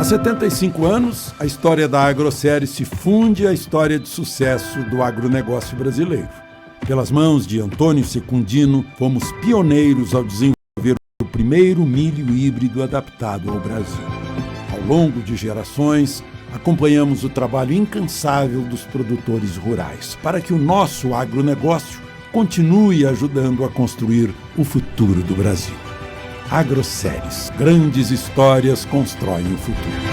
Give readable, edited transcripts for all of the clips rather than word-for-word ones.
Há 75 anos, a história da Agrosérie se funde à história de sucesso do agronegócio brasileiro. Pelas mãos de Antônio Secundino, fomos pioneiros ao desenvolver o primeiro milho híbrido adaptado ao Brasil. Ao longo de gerações, acompanhamos o trabalho incansável dos produtores rurais para que o nosso agronegócio continue ajudando a construir o futuro do Brasil. Agroséries, grandes histórias constroem o futuro.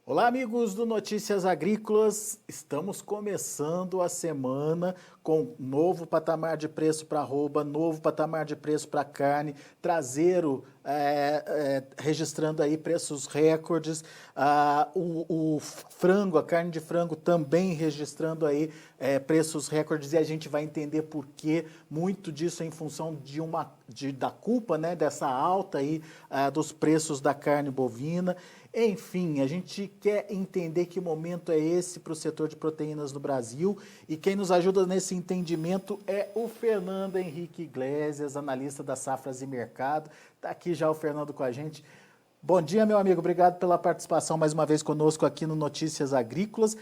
Olá, amigos do Notícias Agrícolas. Estamos começando a semana com novo patamar de preço para arroba, novo patamar de preço para carne, traseiro registrando aí preços recordes, o frango, a carne de frango também registrando aí preços recordes, e a gente vai entender por que muito disso é em função da culpa, né, dessa alta aí dos preços da carne bovina. Enfim, a gente quer entender que momento é esse para o setor de proteínas no Brasil, e quem nos ajuda nesse entendimento é o Fernando Henrique Iglesias, analista da Safras e Mercado. Está aqui já o Fernando com a gente. Bom dia, meu amigo, obrigado pela participação mais uma vez conosco aqui no Notícias Agrícolas.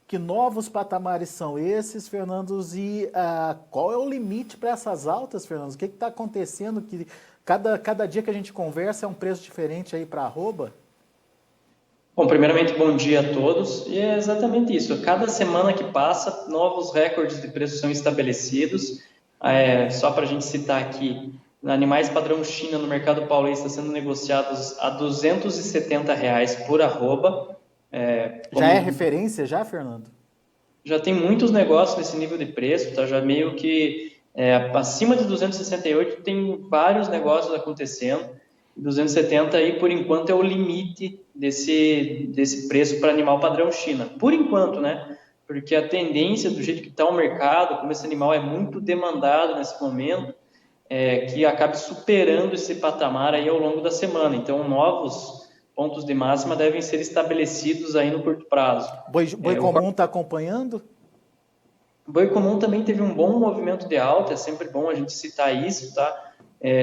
Que novos patamares são esses, Fernando, e qual é o limite para essas altas, Fernando? O que está acontecendo? Que cada dia que a gente conversa é um preço diferente aí para arroba? Bom, primeiramente, bom dia a todos. E é exatamente isso. Cada semana que passa, novos recordes de preço são estabelecidos. Só para a gente citar aqui, animais padrão China no mercado paulista sendo negociados a R$ 270 por arroba. Já é referência já, Fernando? Já tem muitos negócios nesse nível de preço, tá? Já meio que acima de 268 tem vários negócios acontecendo. 270 aí, por enquanto, é o limite desse preço para animal padrão China. Por enquanto, né? Porque a tendência, do jeito que está o mercado, como esse animal é muito demandado nesse momento, que acabe superando esse patamar aí ao longo da semana. Então, novos pontos de máxima devem ser estabelecidos aí no curto prazo. Boi comum está acompanhando? Boi comum também teve um bom movimento de alta, é sempre bom a gente citar isso, tá?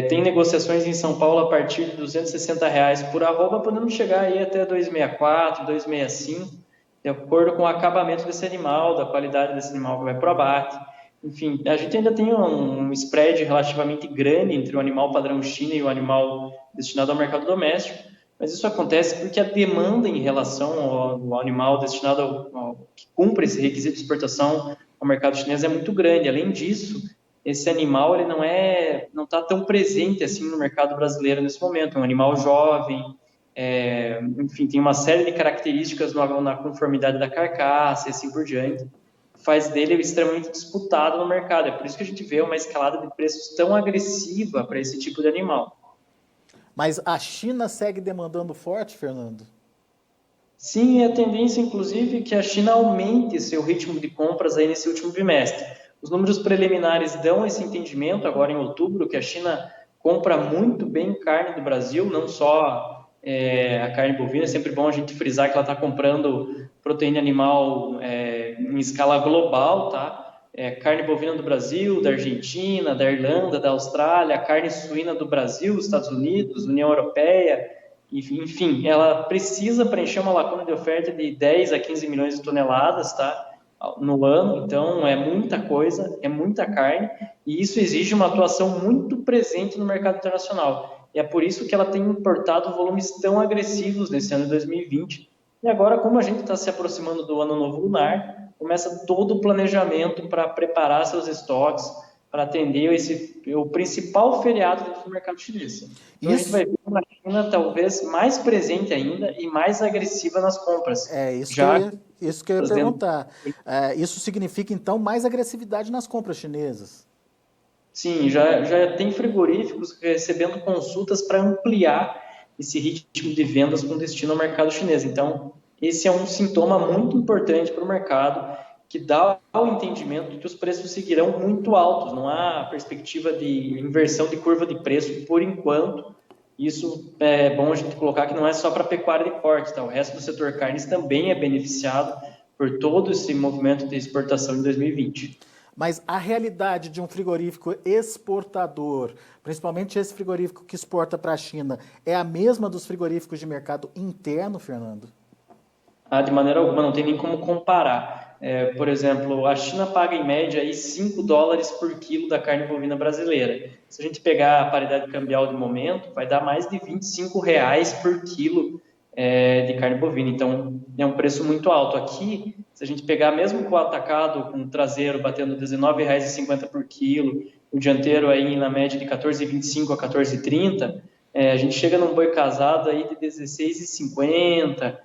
Tem negociações em São Paulo a partir de R$ 260 por arroba, podendo chegar aí até 264, 265, de acordo com o acabamento desse animal, da qualidade desse animal que vai para o abate. Enfim, a gente ainda tem um spread relativamente grande entre o animal padrão China e o animal destinado ao mercado doméstico, mas isso acontece porque a demanda em relação ao animal destinado que cumpre esse requisito de exportação ao mercado chinês é muito grande. Além disso, esse animal ele não está tão presente assim no mercado brasileiro nesse momento. É um animal jovem, enfim, tem uma série de características na conformidade da carcaça e assim por diante, faz dele extremamente disputado no mercado. É por isso que a gente vê uma escalada de preços tão agressiva para esse tipo de animal. Mas a China segue demandando forte, Fernando? Sim, é a tendência, inclusive, que a China aumente seu ritmo de compras aí nesse último bimestre. Os números preliminares dão esse entendimento agora em outubro, que a China compra muito bem carne do Brasil, não só a carne bovina. É sempre bom a gente frisar que ela está comprando proteína animal em escala global, tá? Carne bovina do Brasil, da Argentina, da Irlanda, da Austrália, carne suína do Brasil, Estados Unidos, União Europeia. Enfim, ela precisa preencher uma lacuna de oferta de 10 a 15 milhões de toneladas, tá? No ano, então é muita coisa, é muita carne, e isso exige uma atuação muito presente no mercado internacional. E é por isso que ela tem importado volumes tão agressivos nesse ano de 2020. E agora, como a gente está se aproximando do Ano Novo Lunar, começa todo o planejamento para preparar seus estoques, para atender o principal feriado do mercado chinês. Então, a gente vai ver uma China talvez mais presente ainda e mais agressiva nas compras. Isso que eu ia perguntar. Isso significa, então, mais agressividade nas compras chinesas? Sim, já tem frigoríficos recebendo consultas para ampliar esse ritmo de vendas com destino ao mercado chinês. Então, esse é um sintoma muito importante para o mercado, que dá o entendimento de que os preços seguirão muito altos. Não há perspectiva de inversão de curva de preço por enquanto, Isso é bom a gente colocar que não é só para pecuária de corte, tá? O resto do setor carnes também é beneficiado por todo esse movimento de exportação em 2020. Mas a realidade de um frigorífico exportador, principalmente esse frigorífico que exporta para a China, é a mesma dos frigoríficos de mercado interno, Fernando? De maneira alguma, não tem nem como comparar. Por exemplo, a China paga em média aí $5 por quilo da carne bovina brasileira. Se a gente pegar a paridade cambial de momento, vai dar mais de R$ 25 por quilo de carne bovina. Então, é um preço muito alto. Aqui, se a gente pegar mesmo com o atacado, com o traseiro batendo R$ 19,50 por quilo, o dianteiro aí na média de 14,25 a 14,30, a gente chega num boi casado aí de 16,50,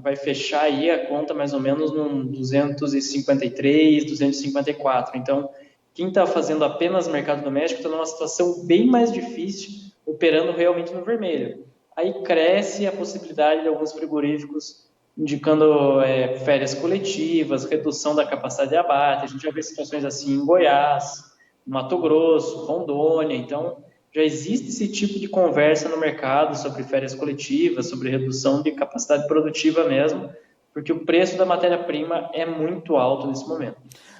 vai fechar aí a conta mais ou menos num 253, 254. Então, quem está fazendo apenas mercado doméstico está numa situação bem mais difícil, operando realmente no vermelho. Aí cresce a possibilidade de alguns frigoríficos indicando férias coletivas, redução da capacidade de abate. A gente já vê situações assim em Goiás, Mato Grosso, Rondônia. Então, já existe esse tipo de conversa no mercado sobre férias coletivas, sobre redução de capacidade produtiva mesmo, porque o preço da matéria-prima é muito alto nesse momento.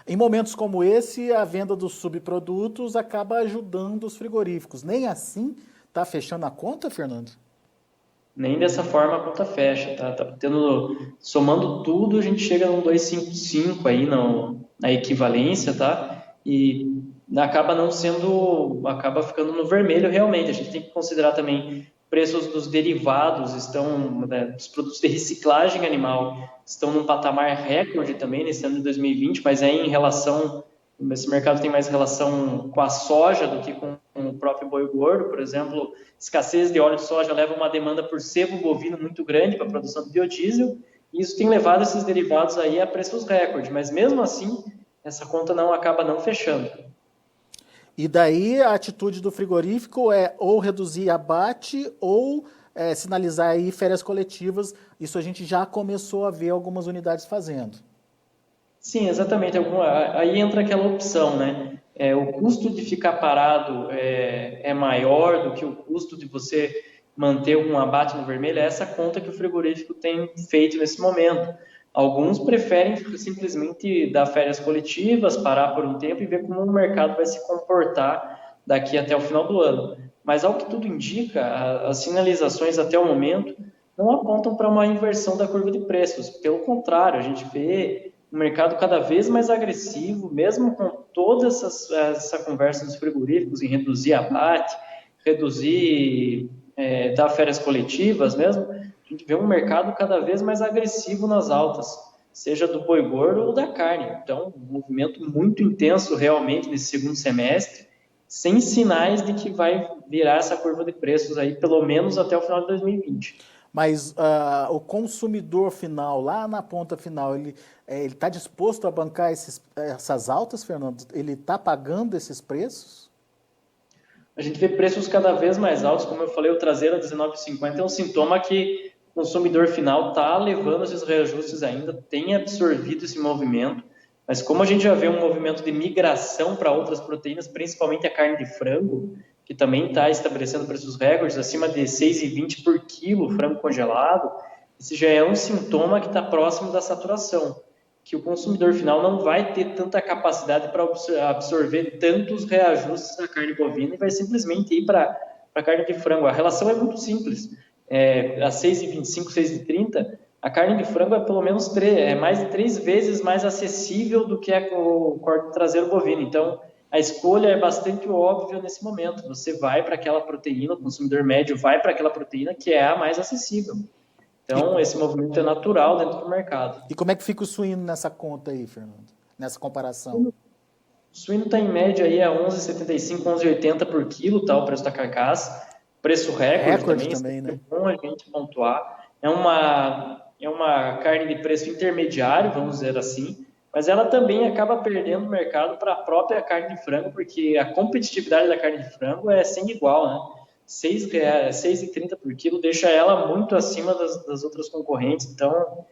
Em momentos como esse, a venda dos subprodutos acaba ajudando os frigoríficos. Nem assim está fechando a conta, Fernando? Nem dessa forma a conta fecha, tá? Somando tudo, a gente chega num 255 aí na equivalência, tá? E acaba ficando no vermelho realmente. A gente tem que considerar também preços dos derivados, os produtos de reciclagem animal estão num patamar recorde também nesse ano de 2020, mas esse mercado tem mais relação com a soja do que com o próprio boi gordo. Por exemplo, escassez de óleo de soja leva uma demanda por sebo bovino muito grande para a produção de biodiesel, e isso tem levado esses derivados aí a preços recorde, mas mesmo assim, essa conta acaba não fechando. E daí a atitude do frigorífico é ou reduzir abate ou sinalizar aí férias coletivas. Isso a gente já começou a ver algumas unidades fazendo. Sim, exatamente. Aí entra aquela opção, né? O custo de ficar parado é maior do que o custo de você manter um abate no vermelho. É essa conta que o frigorífico tem feito nesse momento. Alguns preferem simplesmente dar férias coletivas, parar por um tempo e ver como o mercado vai se comportar daqui até o final do ano. Mas, ao que tudo indica, as sinalizações até o momento não apontam para uma inversão da curva de preços. Pelo contrário, a gente vê um mercado cada vez mais agressivo, mesmo com toda essa conversa dos frigoríficos em reduzir abate, dar férias coletivas mesmo. A gente vê um mercado cada vez mais agressivo nas altas, seja do boi gordo ou da carne. Então, um movimento muito intenso realmente nesse segundo semestre, sem sinais de que vai virar essa curva de preços aí, pelo menos até o final de 2020. Mas o consumidor final, lá na ponta final, ele está disposto a bancar essas altas, Fernando? Ele está pagando esses preços? A gente vê preços cada vez mais altos. Como eu falei, o traseiro a R$19,50 é um sintoma que o consumidor final está levando esses reajustes ainda, tem absorvido esse movimento, mas como a gente já vê um movimento de migração para outras proteínas, principalmente a carne de frango, que também está estabelecendo preços recordes, acima de R$6,20 por quilo frango congelado, esse já é um sintoma que está próximo da saturação, que o consumidor final não vai ter tanta capacidade para absorver tantos reajustes da carne bovina e vai simplesmente ir para a carne de frango. A relação é muito simples. A R$6,25, R$6,30, a carne de frango é pelo menos mais de 3 vezes mais acessível do que o corte traseiro bovino. Então, a escolha é bastante óbvia nesse momento. Você vai para aquela proteína, o consumidor médio vai para aquela proteína que é a mais acessível. Então, esse movimento é natural dentro do mercado. E como é que fica o suíno nessa conta aí, Fernando? Nessa comparação? O suíno está em média aí a R$11,75, R$11,80 por quilo, tá, o preço da carcaça. Preço recorde também, né? É bom a gente pontuar. É uma carne de preço intermediário, vamos dizer assim, mas ela também acaba perdendo o mercado para a própria carne de frango, porque a competitividade da carne de frango é sem igual, né? R$6,30 por quilo deixa ela muito acima das outras concorrentes. Então,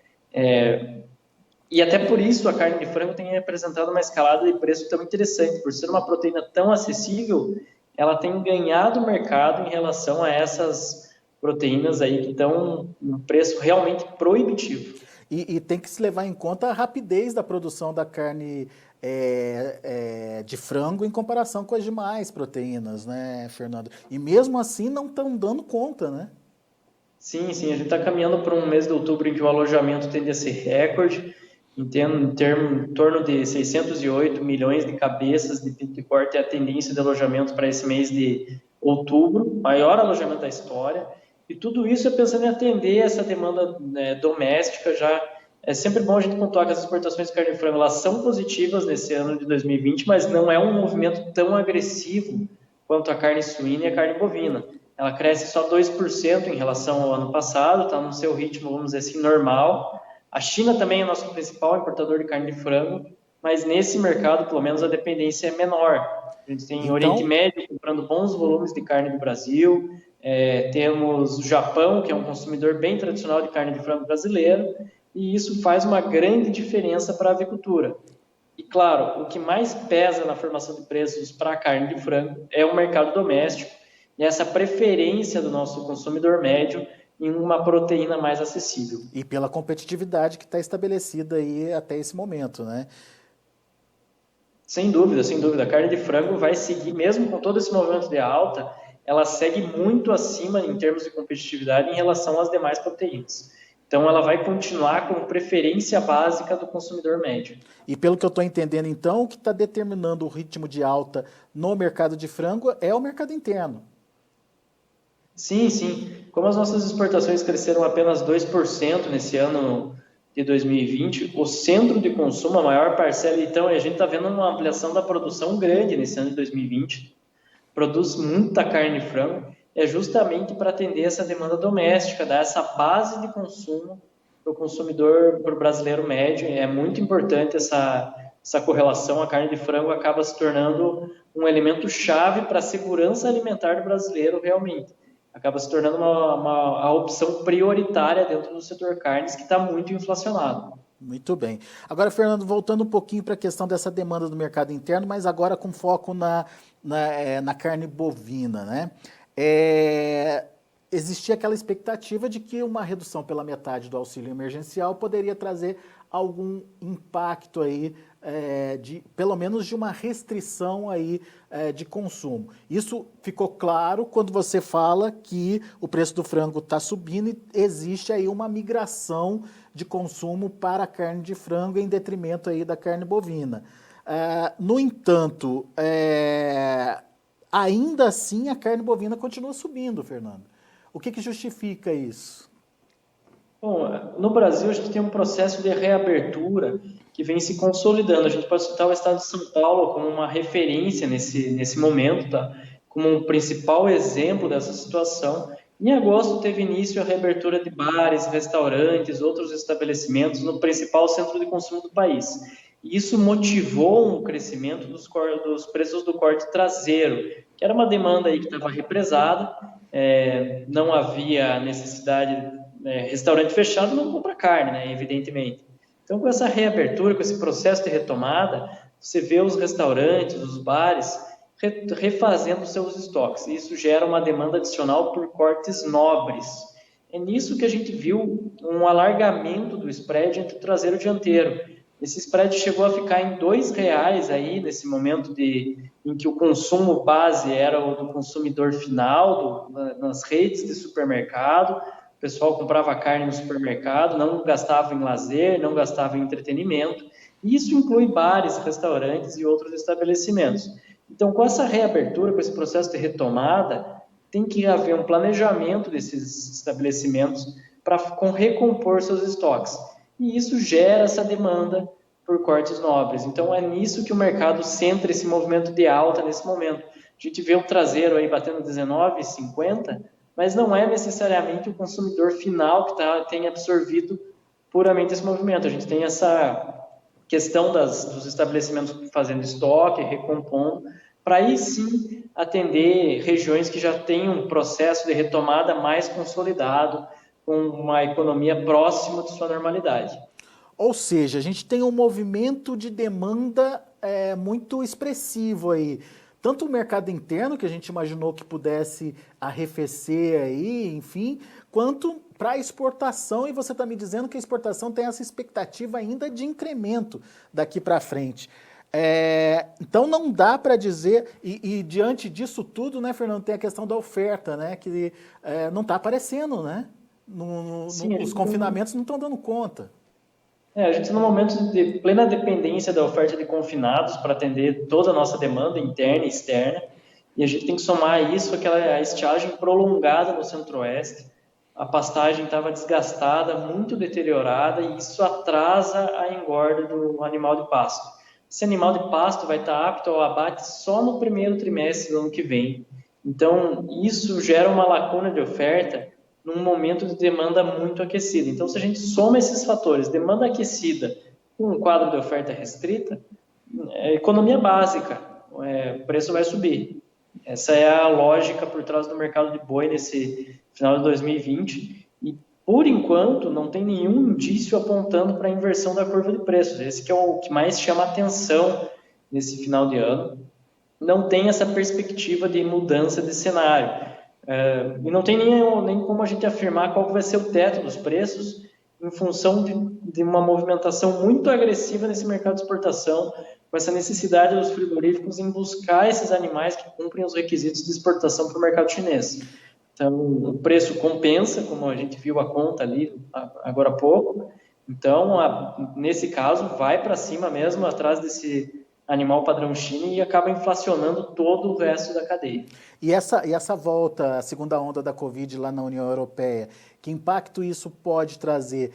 e até por isso a carne de frango tem apresentado uma escalada de preço tão interessante, por ser uma proteína tão acessível, ela tem ganhado mercado em relação a essas proteínas aí que estão num preço realmente proibitivo. E tem que se levar em conta a rapidez da produção da carne de frango em comparação com as demais proteínas, né, Fernando? E mesmo assim não estão dando conta, né? Sim, a gente está caminhando para um mês de outubro em que o alojamento tende a ser recorde, em torno de 608 milhões de cabeças de corte é a tendência de alojamento para esse mês de outubro, maior alojamento da história, e tudo isso é pensando em atender essa demanda, né, doméstica. Já é sempre bom a gente pontuar que as exportações de carne de frango elas são positivas nesse ano de 2020, mas não é um movimento tão agressivo quanto a carne suína e a carne bovina. Ela cresce só 2% em relação ao ano passado, está no seu ritmo, vamos dizer assim, normal. A China também é nosso principal importador de carne de frango, mas nesse mercado, pelo menos, a dependência é menor. A gente tem Oriente Médio comprando bons volumes de carne do Brasil, temos o Japão, que é um consumidor bem tradicional de carne de frango brasileiro, e isso faz uma grande diferença para a avicultura. E, claro, o que mais pesa na formação de preços para a carne de frango é o mercado doméstico e essa preferência do nosso consumidor médio em uma proteína mais acessível. E pela competitividade que está estabelecida aí até esse momento, né? Sem dúvida, sem dúvida. A carne de frango vai seguir, mesmo com todo esse movimento de alta, ela segue muito acima em termos de competitividade em relação às demais proteínas. Então, ela vai continuar como preferência básica do consumidor médio. E pelo que eu estou entendendo, então, o que está determinando o ritmo de alta no mercado de frango é o mercado interno. Sim. Como as nossas exportações cresceram apenas 2% nesse ano de 2020, o centro de consumo, a maior parcela, então, a gente está vendo uma ampliação da produção grande nesse ano de 2020. Produz muita carne de frango, é justamente para atender essa demanda doméstica, dar essa base de consumo para o consumidor, para o brasileiro médio. É muito importante essa correlação. A carne de frango acaba se tornando um elemento chave para a segurança alimentar do brasileiro realmente. Acaba se tornando a opção prioritária dentro do setor carnes, que está muito inflacionado. Muito bem. Agora, Fernando, voltando um pouquinho para a questão dessa demanda do mercado interno, mas agora com foco na carne bovina, né? Existia aquela expectativa de que uma redução pela metade do auxílio emergencial poderia trazer algum impacto aí, pelo menos de uma restrição aí, de consumo. Isso ficou claro quando você fala que o preço do frango está subindo e existe aí uma migração de consumo para a carne de frango em detrimento aí da carne bovina. No entanto, ainda assim a carne bovina continua subindo, Fernando. O que justifica isso? Bom, no Brasil a gente tem um processo de reabertura que vem se consolidando. A gente pode citar o estado de São Paulo como uma referência nesse momento, tá? Como um principal exemplo dessa situação. Em agosto teve início a reabertura de bares, restaurantes, outros estabelecimentos no principal centro de consumo do país. E isso motivou um crescimento dos preços do corte traseiro, que era uma demanda aí que estava represada, não havia necessidade, restaurante fechado não compra carne, né, evidentemente. Então, com essa reabertura, com esse processo de retomada, você vê os restaurantes, os bares refazendo seus estoques. E isso gera uma demanda adicional por cortes nobres. É nisso que a gente viu um alargamento do spread entre o traseiro e o dianteiro. Esse spread chegou a ficar em R$2 aí, nesse momento em que o consumo base era o do consumidor final, nas redes de supermercado. O pessoal comprava carne no supermercado, não gastava em lazer, não gastava em entretenimento. Isso inclui bares, restaurantes e outros estabelecimentos. Então, com essa reabertura, com esse processo de retomada, tem que haver um planejamento desses estabelecimentos para recompor seus estoques. E isso gera essa demanda por cortes nobres. Então, é nisso que o mercado centra esse movimento de alta nesse momento. A gente vê o traseiro aí batendo R$19,50, mas não é necessariamente o consumidor final que tem absorvido puramente esse movimento. A gente tem essa questão dos estabelecimentos fazendo estoque, recompondo, para aí sim atender regiões que já têm um processo de retomada mais consolidado, com uma economia próxima de sua normalidade. Ou seja, a gente tem um movimento de demanda muito expressivo aí, tanto o mercado interno, que a gente imaginou que pudesse arrefecer aí, enfim, quanto para a exportação, e você está me dizendo que a exportação tem essa expectativa ainda de incremento daqui para frente. Então não dá para dizer, e diante disso tudo, né, Fernando, tem a questão da oferta, né, que não está aparecendo, né? Sim, Os confinamentos não estão dando conta. A gente no momento de plena dependência da oferta de confinados para atender toda a nossa demanda interna e externa, e a gente tem que somar a isso a estiagem prolongada no Centro-Oeste. A pastagem estava desgastada, muito deteriorada, e isso atrasa a engorda do animal de pasto. Esse animal de pasto vai estar apto ao abate só no primeiro trimestre do ano que vem. Então, isso gera uma lacuna de oferta num momento de demanda muito aquecida. Então, se a gente soma esses fatores, demanda aquecida com um quadro de oferta restrita, é economia básica, o preço vai subir. Essa é a lógica por trás do mercado de boi nesse final de 2020 e, por enquanto, não tem nenhum indício apontando para a inversão da curva de preços. Esse que é o que mais chama atenção nesse final de ano. Não tem essa perspectiva de mudança de cenário. E não tem nem como a gente afirmar qual vai ser o teto dos preços em função de uma movimentação muito agressiva nesse mercado de exportação, com essa necessidade dos frigoríficos em buscar esses animais que cumprem os requisitos de exportação para o mercado chinês. Então, o preço compensa, como a gente viu a conta ali agora há pouco. Então, nesse caso, vai para cima mesmo, atrás desse animal padrão China e acaba inflacionando todo o resto da cadeia. E essa volta, a segunda onda da Covid lá na União Europeia, que impacto isso pode trazer?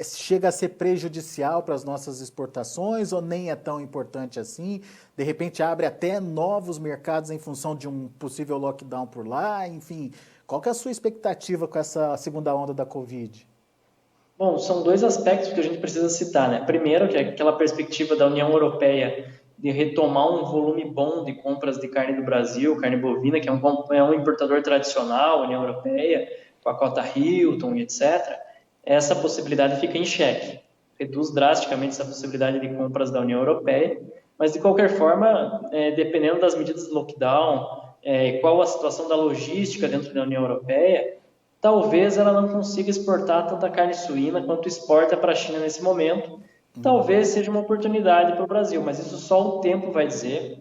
Chega a ser prejudicial para as nossas exportações ou nem é tão importante assim? De repente abre até novos mercados em função de um possível lockdown por lá? Enfim, qual que é a sua expectativa com essa segunda onda da Covid? Bom, são dois aspectos que a gente precisa citar, né? Primeiro, que é aquela perspectiva da União Europeia de retomar um volume bom de compras de carne do Brasil, carne bovina, que é um importador tradicional, União Europeia, com a cota Hilton e etc. Essa possibilidade fica em xeque. Reduz drasticamente essa possibilidade de compras da União Europeia, mas de qualquer forma, dependendo das medidas de lockdown, qual a situação da logística dentro da União Europeia, talvez ela não consiga exportar tanta carne suína quanto exporta para a China nesse momento. Talvez seja uma oportunidade para o Brasil, mas isso só o tempo vai dizer.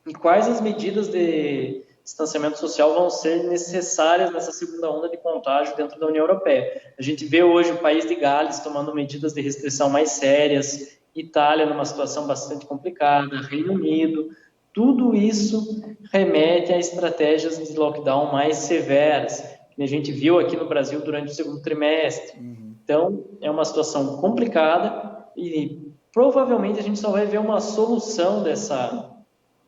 E quais as medidas de distanciamento social vão ser necessárias nessa segunda onda de contágio dentro da União Europeia. A gente vê hoje o país de Gales tomando medidas de restrição mais sérias, Itália numa situação bastante complicada, Reino Unido. Tudo isso remete a estratégias de lockdown mais severas, que a gente viu aqui no Brasil durante o segundo trimestre. Então, é uma situação complicada e provavelmente a gente só vai ver uma solução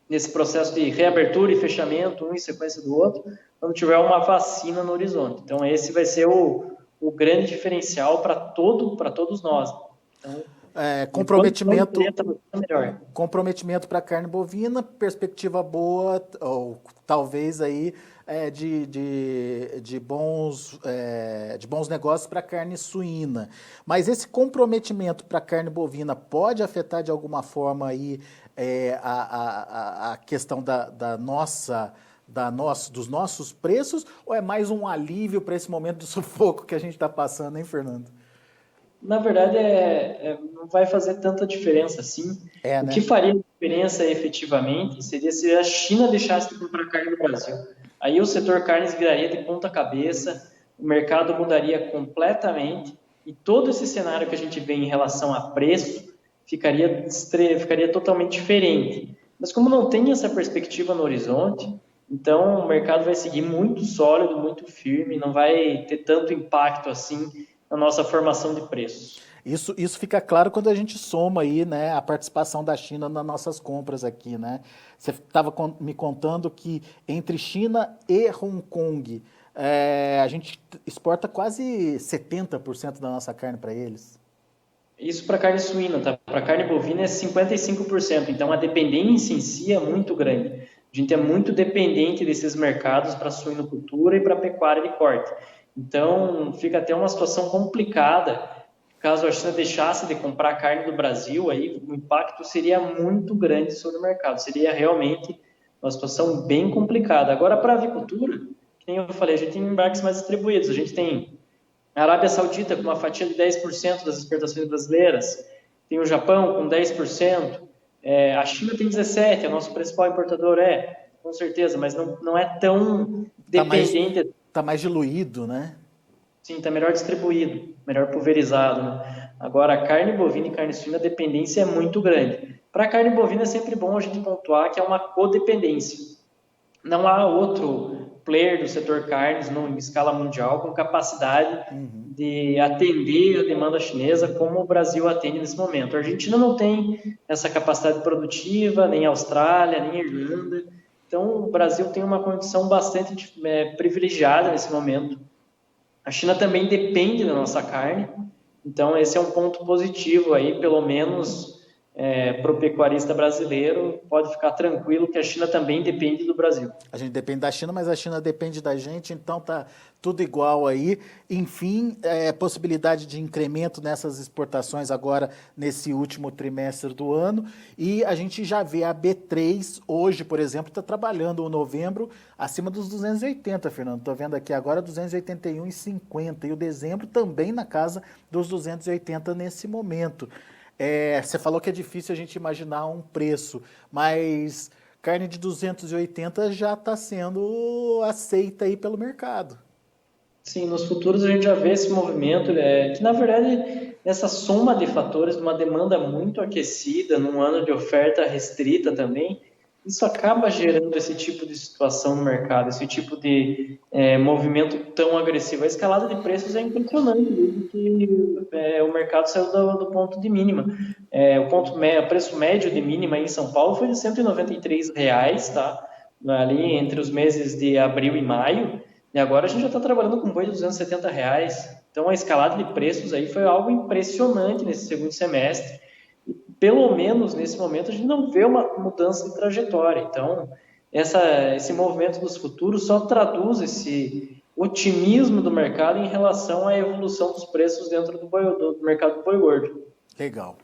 desse processo de reabertura e fechamento, um em sequência do outro, quando tiver uma vacina no horizonte. Então, esse vai ser o grande diferencial para todos nós. Então, comprometimento para a carne bovina, perspectiva boa, ou talvez aí de bons negócios para a carne suína. Mas esse comprometimento para a carne bovina pode afetar de alguma forma aí a questão dos nossos preços, ou é mais um alívio para esse momento de sufoco que a gente está passando, hein, Fernando? Na verdade, não vai fazer tanta diferença assim. O que faria diferença efetivamente seria se a China deixasse de comprar carne no Brasil. Aí o setor carnes viraria de ponta cabeça, o mercado mudaria completamente e todo esse cenário que a gente vê em relação a preço ficaria totalmente diferente. Mas como não tem essa perspectiva no horizonte, então o mercado vai seguir muito sólido, muito firme, não vai ter tanto impacto assim na nossa formação de preços. Isso fica claro quando a gente soma aí, né, a participação da China nas nossas compras aqui, né? Você estava me contando que entre China e Hong Kong, a gente exporta quase 70% da nossa carne para eles. Isso para carne suína, tá? Para carne bovina é 55%, então a dependência em si é muito grande. A gente é muito dependente desses mercados para suinocultura e para pecuária de corte. Então, fica até uma situação complicada. Caso a China deixasse de comprar carne do Brasil, aí o impacto seria muito grande sobre o mercado. Seria realmente uma situação bem complicada. Agora, para a avicultura, que nem eu falei, a gente tem embarques mais distribuídos. A gente tem a Arábia Saudita com uma fatia de 10% das exportações brasileiras, tem o Japão com 10%, a China tem 17%, é o nosso principal importador, com certeza, mas não é tão dependente. Está mais diluído, né? Sim, está melhor distribuído, melhor pulverizado, né? Agora, a carne bovina e carne suína, a dependência é muito grande. Para a carne bovina é sempre bom a gente pontuar que é uma codependência. Não há outro player do setor carnes em escala mundial com capacidade de atender a demanda chinesa como o Brasil atende nesse momento. A Argentina não tem essa capacidade produtiva, nem a Austrália, nem a Irlanda. Então, o Brasil tem uma condição bastante privilegiada nesse momento. A China também depende da nossa carne, então esse é um ponto positivo aí, pelo menos para o pecuarista brasileiro, pode ficar tranquilo que a China também depende do Brasil. A gente depende da China, mas a China depende da gente, então tá tudo igual aí. Enfim, possibilidade de incremento nessas exportações agora nesse último trimestre do ano. E a gente já vê a B3 hoje, por exemplo, está trabalhando o novembro acima dos 280, Fernando. Estou vendo aqui agora 281,50 e o dezembro também na casa dos 280 nesse momento. Você falou que é difícil a gente imaginar um preço, mas carne de 280 já está sendo aceita aí pelo mercado. Sim, nos futuros a gente já vê esse movimento, que na verdade essa soma de fatores, uma demanda muito aquecida, num ano de oferta restrita também, isso acaba gerando esse tipo de situação no mercado, esse tipo de movimento tão agressivo. A escalada de preços é impressionante, desde que o mercado saiu do ponto de mínima. O preço médio de mínima em São Paulo foi de R$ 193, tá? Ali entre os meses de abril e maio, e agora a gente já está trabalhando com boi de R$ 270. Então a escalada de preços aí foi algo impressionante nesse segundo semestre. Pelo menos nesse momento a gente não vê uma mudança de trajetória. Então, esse movimento dos futuros só traduz esse otimismo do mercado em relação à evolução dos preços dentro do mercado do boi gordo. Legal.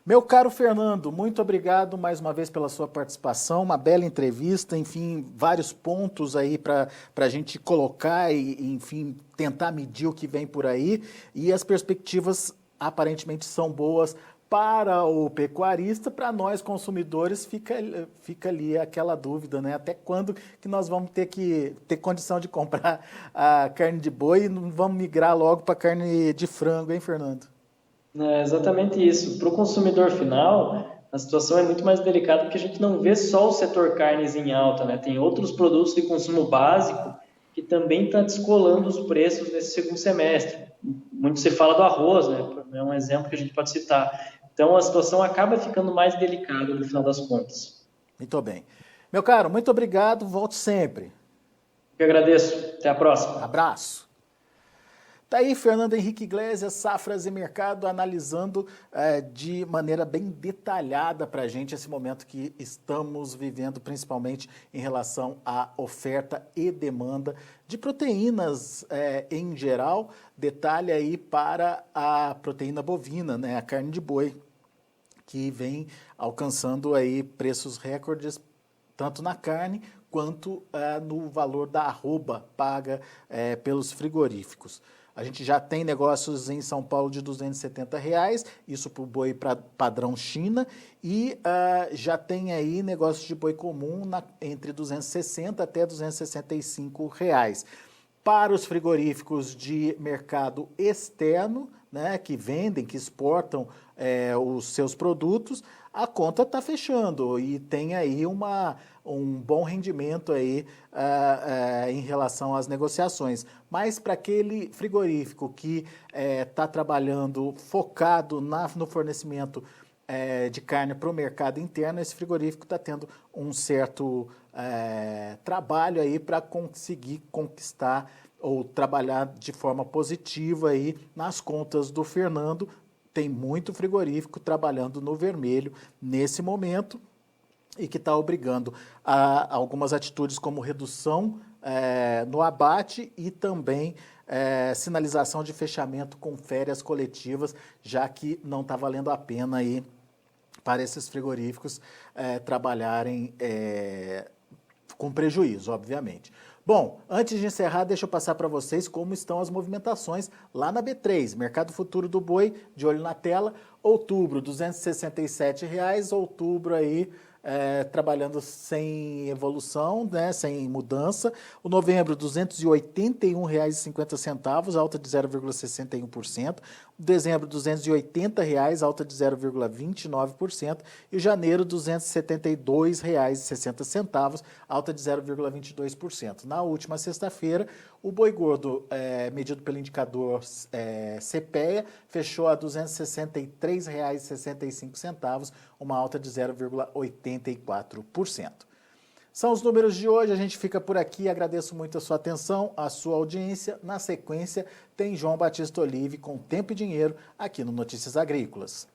Meu caro Fernando, muito obrigado mais uma vez pela sua participação, uma bela entrevista, enfim, vários pontos aí para a gente colocar e, enfim, tentar medir o que vem por aí, e as perspectivas aparentemente são boas para o pecuarista. Para nós consumidores fica ali aquela dúvida, né? Até quando que nós vamos ter condição de comprar a carne de boi e não vamos migrar logo para carne de frango, hein, Fernando? É exatamente isso. Para o consumidor final, a situação é muito mais delicada porque a gente não vê só o setor carnes em alta, né? Tem outros produtos de consumo básico que também está descolando os preços nesse segundo semestre. Muito se fala do arroz, né? É um exemplo que a gente pode citar. Então, a situação acaba ficando mais delicada no final das contas. Muito bem. Meu caro, muito obrigado. Volte sempre. Eu agradeço. Até a próxima. Abraço. Tá aí Fernando Henrique Iglesias, Safras e Mercado, analisando de maneira bem detalhada para a gente esse momento que estamos vivendo, principalmente em relação à oferta e demanda de proteínas em geral. Detalhe aí para a proteína bovina, né, a carne de boi, que vem alcançando aí preços recordes tanto na carne quanto no valor da arroba paga pelos frigoríficos. A gente já tem negócios em São Paulo de R$ 270, isso para o boi padrão China, e já tem aí negócios de boi comum entre 260 até R$ 265. Para os frigoríficos de mercado externo, né, que vendem, que exportam os seus produtos, a conta está fechando e tem aí um bom rendimento aí em relação às negociações. Mas para aquele frigorífico que está trabalhando focado no fornecimento de carne para o mercado interno, esse frigorífico está tendo um certo trabalho aí para conseguir conquistar ou trabalhar de forma positiva aí nas contas do Fernando. Tem muito frigorífico trabalhando no vermelho nesse momento e que está obrigando a algumas atitudes como redução no abate e também sinalização de fechamento com férias coletivas, já que não está valendo a pena aí para esses frigoríficos trabalharem com prejuízo, obviamente. Bom, antes de encerrar, deixa eu passar para vocês como estão as movimentações lá na B3, Mercado Futuro do Boi, de olho na tela, outubro, R$ 267, outubro aí, trabalhando sem evolução, né, sem mudança. O novembro, R$ 281,50, alta de 0,61%. O dezembro, R$ 280, alta de 0,29%. E o janeiro, R$ 272,60, alta de 0,22%. Na última sexta-feira, o boi gordo, medido pelo indicador CPEA, fechou a R$ 263,65, uma alta de 0,84%. São os números de hoje, a gente fica por aqui, agradeço muito a sua atenção, a sua audiência. Na sequência, tem João Batista Olive com Tempo e Dinheiro aqui no Notícias Agrícolas.